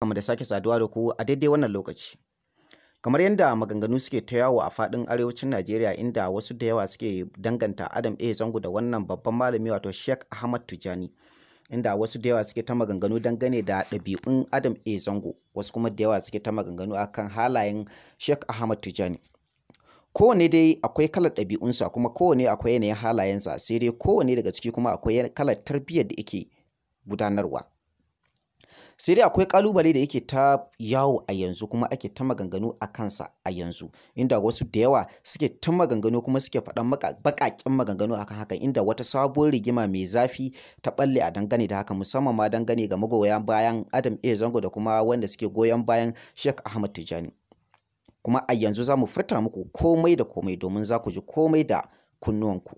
barkamu da sake saduwa da ku a daidai wannan lokaci. Kamar yadda maganganu suke ta yawo a faɗin arewacin Najeriya, inda wasu da yawa suke danganta Adam A. Zango da wannan babban malami wato Sheikh Ahmad Tijani, inda wasu da yawa suke ta maganganu dangane da ɗabi'un Adam A. Zango, wasu kuma da yawa suke ta maganganu akan halayen Sheikh Ahmad Tijani. Kowane dai akwai kalar ɗabi'unsa, kuma kowane akwai yanayin halayensa, sai dai kowane daga ciki kuma akwai kalar tarbiyyar da yake gudanarwa. Sai dai akwai ƙalubale da yake ta yawo a yanzu, kuma ake ta maganganu a kansa a yanzu, inda wasu da yawa suke ta maganganu kuma suke faɗan baƙaƙen maganganu akan hakan, inda wata sabuwar rigima mai zafi ta ɓalle a dangane da haka, musamman ma dangane ga magoya bayan Adam A. Zango da kuma wanda suke goyon bayan Sheikh Ahmad Tijani. Kuma a yanzu za mu furta muku komai da komai domin za ku ji komai da kunnuwanku.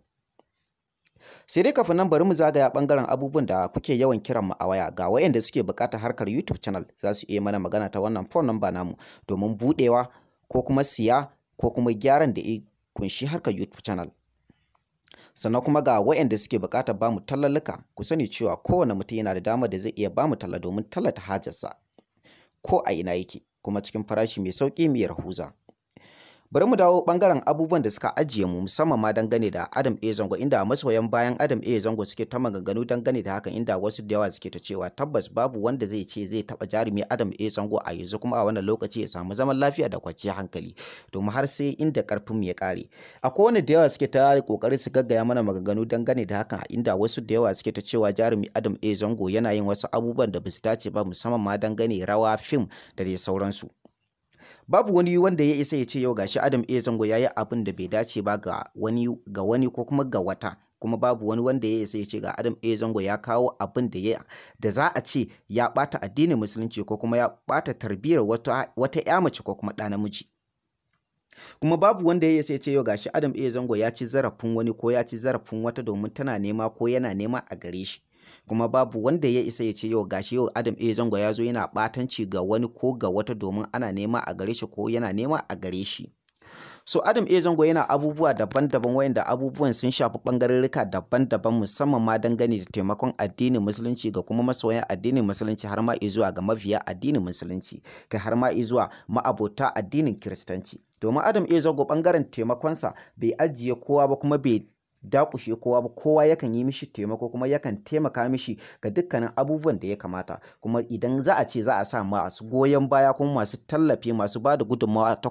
Sai dai kafin nan bari mu zagaya ɓangaren abubuwan da kuke yawan kiran mu a waya. Ga wayanda suke buƙatar harkar YouTube channel za su iya mana magana ta wannan phone number namu domin buɗewa ko kuma siya ko kuma gyaran da ya kunshi harkar YouTube channel. Sannan kuma ga wayanda suke buƙatar ba mu tallalluka, ku sani cewa kowane mutum yana da damar da zai iya ba mu talla domin tallata hajarsa ko a ina yake, kuma cikin farashi mai sauƙi mai rahuza. Bari mu dawo ɓangaren abubuwan da suka ajiye mu, musamman ma dangane da Adam A. Zango, inda masoyan bayan Adam A. Zango suke ta maganganu dangane da hakan, inda wasu da yawa suke ta cewa tabbas babu wanda zai ce zai taɓa jarumi Adam A. Zango a yanzu kuma a wannan lokaci ya samu zaman lafiya da kwanciyar hankali, domin har sai inda ƙarfin mu ya ƙare. Akwai wani da yawa suke ta ƙoƙari su gaggaya mana maganganu dangane da hakan, inda wasu da yawa suke ta cewa jarumi Adam A. Zango yana yin wasu abubuwan da ba su dace ba, musamman ma dangane rawa, fim da dai sauransu. Babu wani wanda ya isa ya ce yau gashi Adam A. Zango ya yi abin da bai dace ba ga wani ko kuma ga wata, kuma babu wani wanda ya isa ya ce ga Adam A. Zango ya kawo abin da za a ce ya ɓata addinin musulunci ko kuma ya ɓata tarbiyyar wata ƴa mace ko kuma ɗa namiji. Kuma babu wanda ya isa ya ce yau gashi Adam A. Zango ya ci zarafin wani ko ya ci zarafin wata domin tana nema ko yana nema a gare shi. Kuma babu wanda ya isa ya ce yau gashi yau Adam A. Zango ya zo yana ɓatanci ga wani ko ga wata domin ana nema a gare shi ko yana nema a gare shi. So Adam A. Zango yana abubuwa daban-daban, wayanda abubuwan sun shafi ɓangarorika daban-daban, musamman ma dangane da taimakon addinin musulunci ga kuma masoyan addinin musulunci, har ma izuwa ga mabiya addinin musulunci, kai har ma izuwa ma'abota addinin kiristanci. Domin Adam A. Zango ɓangaren taimakonsa bai ajiye kowa ba, kuma bai dakushe kowa ba, kowa yakan yi mishi taimako kuma yakan taimaka mishi ga dukkanin abubuwan da ya kamata. Kuma idan za a ce za a sa masu goyon baya kuma masu tallafi, masu ba da gudunmawa ta